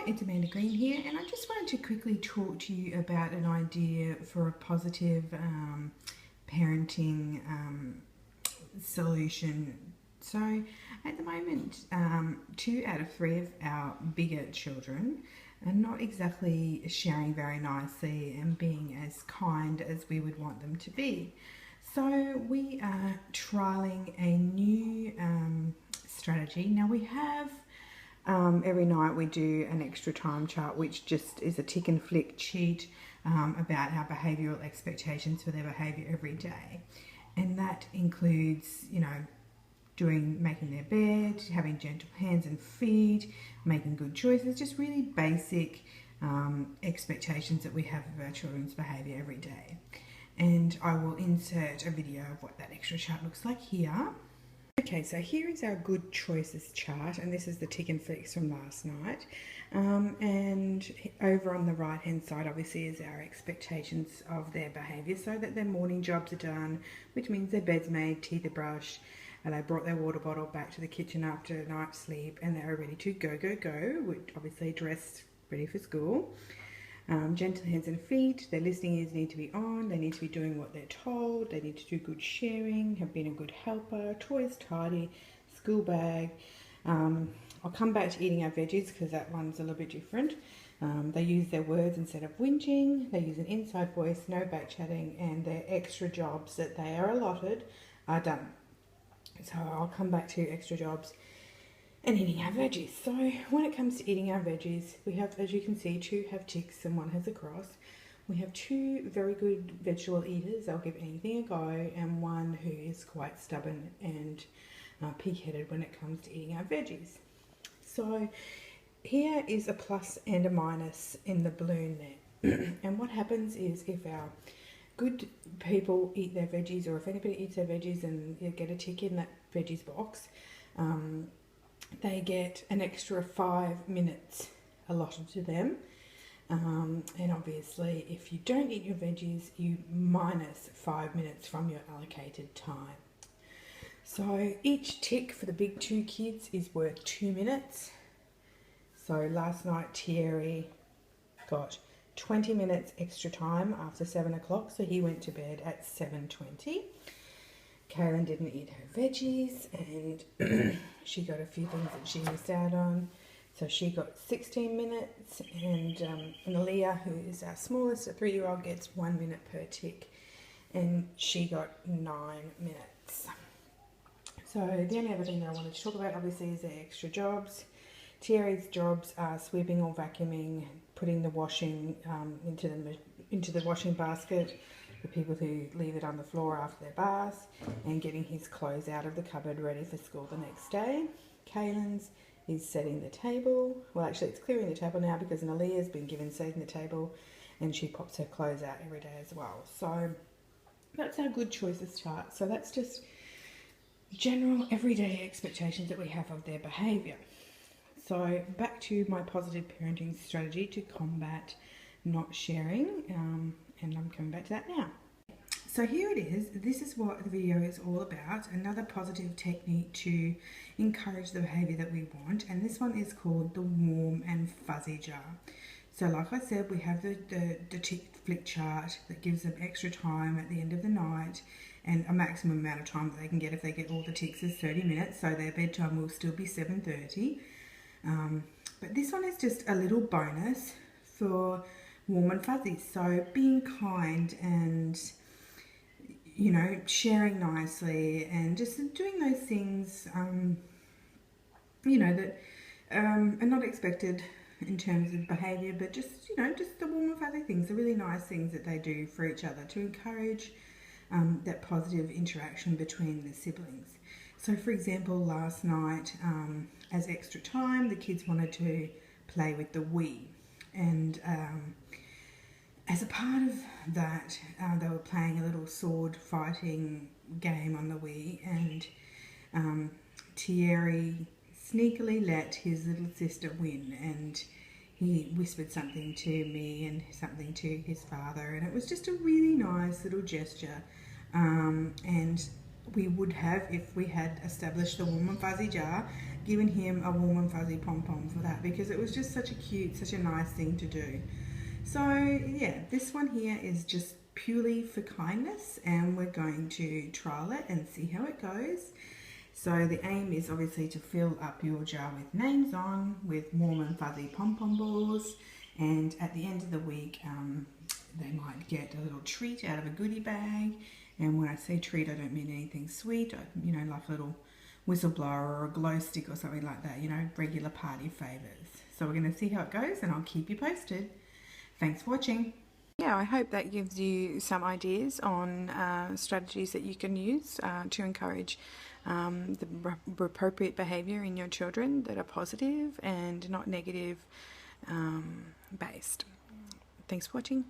it's Amanda Green here, and I just wanted to quickly talk to you about an idea for a positive parenting solution. So, at the moment, 2 out of 3 of our bigger children are not exactly sharing very nicely and being as kind as we would want them to be. So, we are trialing a new strategy. Now, we have every night we do an extra time chart, which just is a tick and flick sheet about our behavioural expectations for their behaviour every day. And that includes, making their bed, having gentle hands and feet, making good choices, just really basic expectations that we have of our children's behaviour every day. And I will insert a video of what that extra chart looks like here. Okay, so here is our good choices chart, and this is the tick and flicks from last night. And over on the right hand side obviously is our expectations of their behaviour, so that their morning jobs are done, which means their bed's made, teeth are brushed, and they brought their water bottle back to the kitchen after a night's sleep, and they're ready to go, which obviously dressed, ready for school. Gentle hands and feet, their listening ears need to be on, they need to be doing what they're told, they need to do good sharing, have been a good helper, toys tidy, school bag. I'll come back to eating our veggies because that one's a little bit different. They use their words instead of whinging, they use an inside voice, no back chatting, and their extra jobs that they are allotted are done. So I'll come back to extra jobs and eating our veggies. So when it comes to eating our veggies, we have, as you can see, 2 have ticks and 1 has a cross. We have 2 very good vegetable eaters, they'll give anything a go, and 1 who is quite stubborn and pig-headed when it comes to eating our veggies. So here is a plus and a minus in the balloon there. And what happens is, if our good people eat their veggies, or if anybody eats their veggies and you get a tick in that veggies box, they get an extra 5 minutes allotted to them. And obviously if you don't eat your veggies, you minus 5 minutes from your allocated time. So each tick for the big 2 kids is worth 2 minutes. So last night Thierry got 20 minutes extra time after 7 o'clock, so he went to bed at 7:20. Kaylin didn't eat her veggies, and she got a few things that she missed out on. So she got 16 minutes, and Aaliyah, who is our smallest, a 3-year-old, gets 1 minute per tick, and she got 9 minutes. So the only other thing that I wanted to talk about obviously is their extra jobs. Thierry's jobs are sweeping or vacuuming, putting the washing into the washing basket, the people who leave it on the floor after their baths, and getting his clothes out of the cupboard ready for school the next day. Kaylin's is setting the table. Well, actually it's clearing the table now because Nalia's been given setting the table, and she pops her clothes out every day as well. So that's our good choices chart. So that's just general everyday expectations that we have of their behaviour. So back to my positive parenting strategy to combat not sharing, and I'm coming back to that now. So here it is. This is what the video is all about, another positive technique to encourage the behaviour that we want, and this one is called the warm and fuzzy jar. So like I said, we have the tick flick chart that gives them extra time at the end of the night, and a maximum amount of time that they can get if they get all the ticks is 30 minutes, so their bedtime will still be 7:30. But this one is just a little bonus for warm and fuzzy. So being kind and, sharing nicely and just doing those things, that are not expected in terms of behaviour, but just the warm and fuzzy things, the really nice things that they do for each other to encourage that positive interaction between the siblings. So for example, last night, as extra time, the kids wanted to play with the Wii, and as a part of that, they were playing a little sword fighting game on the Wii, and Thierry sneakily let his little sister win, and he whispered something to me and something to his father, and it was just a really nice little gesture. And we would have if we had established the warm and fuzzy jar, given him a warm and fuzzy pom-pom for that, because it was just such a cute, such a nice thing to do. So yeah, this one here is just purely for kindness, and we're going to trial it and see how it goes. So the aim is obviously to fill up your jar with names on, with warm and fuzzy pom-pom balls, and at the end of the week they might get a little treat out of a goodie bag. And when I say treat, I don't mean anything sweet, you know, like a little whistleblower or a glow stick or something like that, you know, regular party favours. So we're going to see how it goes, and I'll keep you posted. Thanks for watching. Yeah, I hope that gives you some ideas on strategies that you can use to encourage the appropriate behaviour in your children that are positive and not negative based. Thanks for watching.